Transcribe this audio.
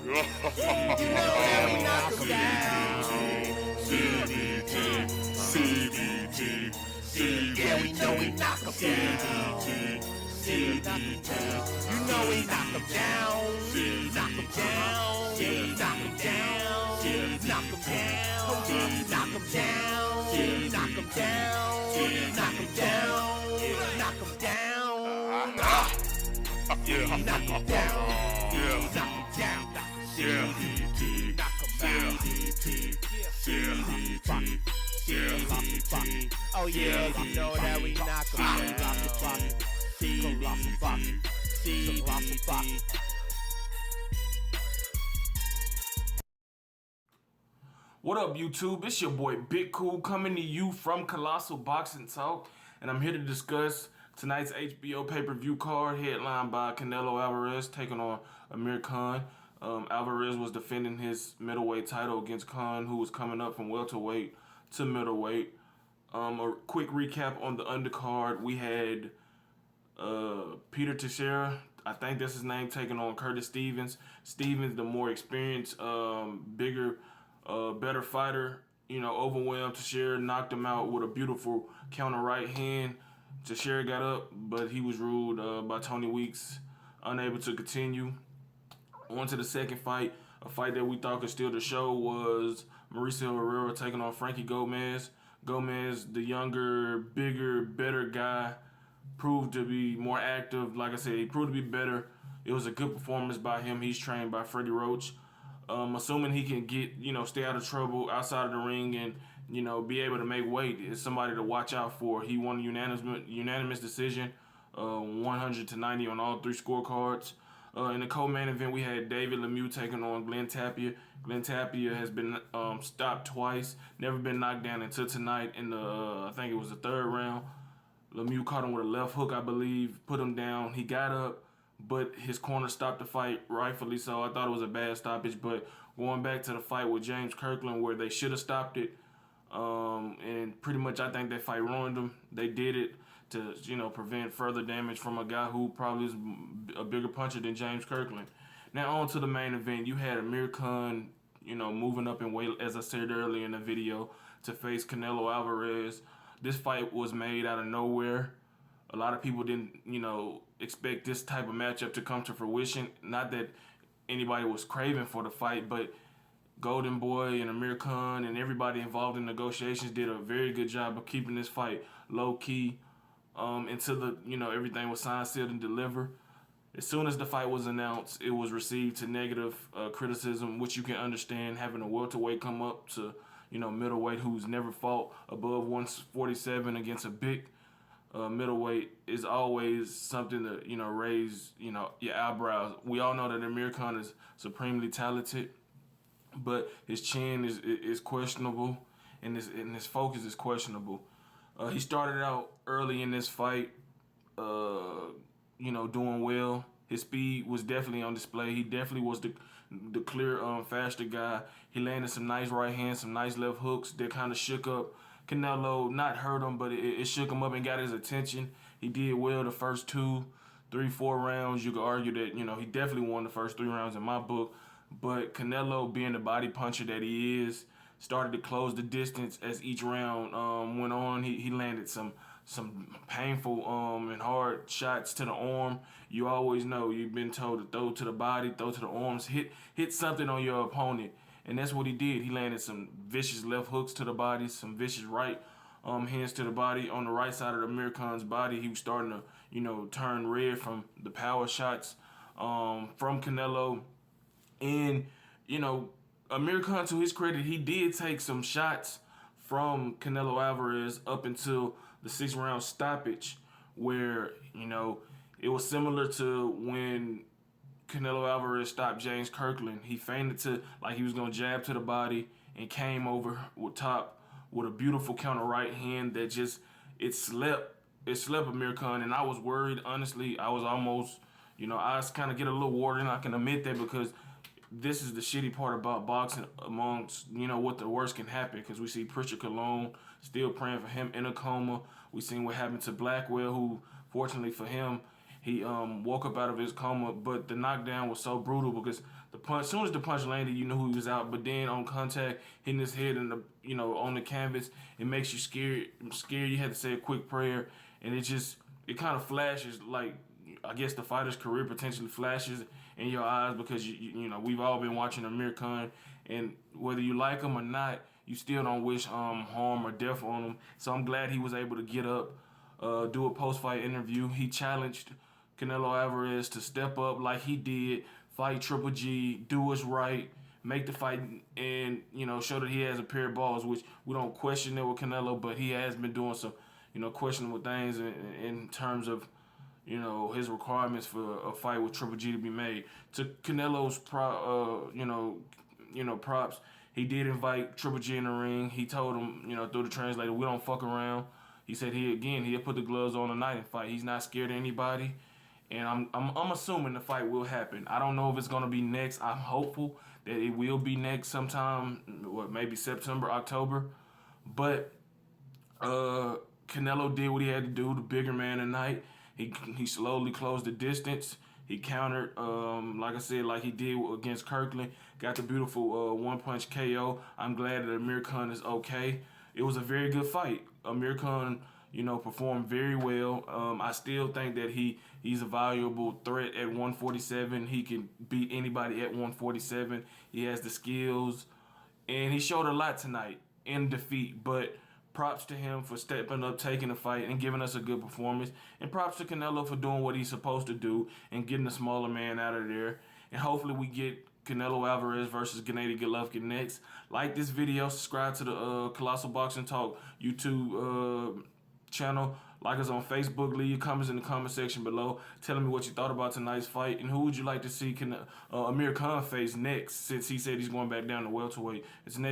You know that we knock 'em down. Yeah, we know we knock 'em down. You know we knock 'em down. Knock 'em down. Knock 'em down. Knock 'em down. Knock 'em down. Knock 'em down. Knock 'em down. Knock 'em down. Yeah, knock 'em down. Yeah, knock 'em down. Yeah, knock 'em down. Oh yeah, you know that we knock 'em down. What up, YouTube? It's your boy Big Cool coming to you from Colossal Boxing Talk, and I'm here to discuss tonight's HBO pay-per-view card headlined by Canelo Alvarez taking on Amir Khan. Alvarez was defending his middleweight title against Khan, who was coming up from welterweight to middleweight. A quick recap on the undercard: we had Peter Teixeira, I think that's his name, taking on Curtis Stevens. Stevens, the more experienced, bigger, better fighter, overwhelmed Teixeira, knocked him out with a beautiful counter right hand. Teixeira got up, but he was ruled by Tony Weeks, unable to continue. On to the second fight, a fight that we thought could steal the show, was Mauricio Herrera taking on Frankie Gomez. Gomez, the younger, bigger, better guy, proved to be more active. Like I said, he proved to be better. It was a good performance by him. He's trained by Freddie Roach. Assuming he can get, stay out of trouble outside of the ring and, be able to make weight, is somebody to watch out for. He won a unanimous decision, 100-90 on all three scorecards. In the co-main event, we had David Lemieux taking on Glenn Tapia. Glenn Tapia has been stopped twice, never been knocked down until tonight in the, I think it was the third round. Lemieux caught him with a left hook, I believe, put him down. He got up, but his corner stopped the fight, rightfully so. I thought it was a bad stoppage, but going back to the fight with James Kirkland where they should have stopped it, and pretty much I think that fight ruined them. They did it to, prevent further damage from a guy who probably is a bigger puncher than James Kirkland. Now on to the main event. You had Amir Khan, moving up in weight, as I said earlier in the video, to face Canelo Alvarez. This fight was made out of nowhere. A lot of people didn't, expect this type of matchup to come to fruition. Not that anybody was craving for the fight, but Golden Boy and Amir Khan and everybody involved in negotiations did a very good job of keeping this fight low key until everything was signed, sealed, and delivered. As soon as the fight was announced, it was received to negative criticism, which you can understand, having a welterweight come up to middleweight who's never fought above 147 against a big middleweight is always something to raise your eyebrows. We all know that Amir Khan is supremely talented, but his chin is questionable, and his focus is questionable. He started out early in this fight, doing well. His speed was definitely on display. He definitely was the clear faster guy. He landed some nice right hands, some nice left hooks that kind of shook up Canelo, not hurt him, but it shook him up and got his attention. He did well the first 2, 3, 4 rounds. You could argue that, he definitely won the first 3 rounds in my book. But Canelo, being the body puncher that he is, started to close the distance as each round went on. He landed some painful and hard shots to the arm. You always know, you've been told to throw to the body, throw to the arms, hit something on your opponent. And that's what he did. He landed some vicious left hooks to the body, some vicious right hands to the body. On the right side of Amir Khan's body, he was starting to, turn red from the power shots from Canelo. And, Amir Khan, to his credit, he did take some shots from Canelo Alvarez up until the 6th round stoppage, where, it was similar to when Canelo Alvarez stopped James Kirkland. He feinted to, like he was going to jab to the body, and came over with top with a beautiful counter right hand that just, it slept Amir Khan. And I was worried, honestly. I was almost, eyes kind of get a little watery, and I can admit that, because this is the shitty part about boxing amongst, what the worst can happen, because we see Pritchard Colon still praying for him in a coma. We seen what happened to Blackwell, who, fortunately for him, He woke up out of his coma, but the knockdown was so brutal because the punch, as soon as the punch landed, you knew he was out. But then on contact, hitting his head in the on the canvas, it makes you scared. Scared. You had to say a quick prayer, and it kind of flashes like I guess the fighter's career potentially flashes in your eyes because we've all been watching Amir Khan, and whether you like him or not, you still don't wish harm or death on him. So I'm glad he was able to get up, do a post-fight interview. He challenged Canelo Alvarez to step up like he did, fight Triple G, do what's right, make the fight, and show that he has a pair of balls, which we don't question it with Canelo, but he has been doing some questionable things in terms of his requirements for a fight with Triple G to be made. To Canelo's props, he did invite Triple G in the ring. He told him, through the translator, we don't fuck around. He said he'll put the gloves on tonight and fight. He's not scared of anybody. And I'm assuming the fight will happen. I don't know if it's gonna be next. I'm hopeful that it will be next sometime, maybe September, October. But Canelo did what he had to do, the bigger man tonight. He slowly closed the distance. He countered, like I said, like he did against Kirkland. Got the beautiful one-punch KO. I'm glad that Amir Khan is okay. It was a very good fight. Amir Khan, performed very well. I still think that he's a valuable threat at 147. He can beat anybody at 147. He has the skills, and he showed a lot tonight in defeat. But props to him for stepping up, taking the fight, and giving us a good performance. And props to Canelo for doing what he's supposed to do and getting the smaller man out of there. And hopefully we get Canelo Alvarez versus Gennady Golovkin next. Like this video, subscribe to the Colossal Boxing Talk YouTube channel. Like us on Facebook. Leave your comments in the comment section below, telling me what you thought about tonight's fight and who would you like to see Amir Khan face next, since he said he's going back down to welterweight. It's next.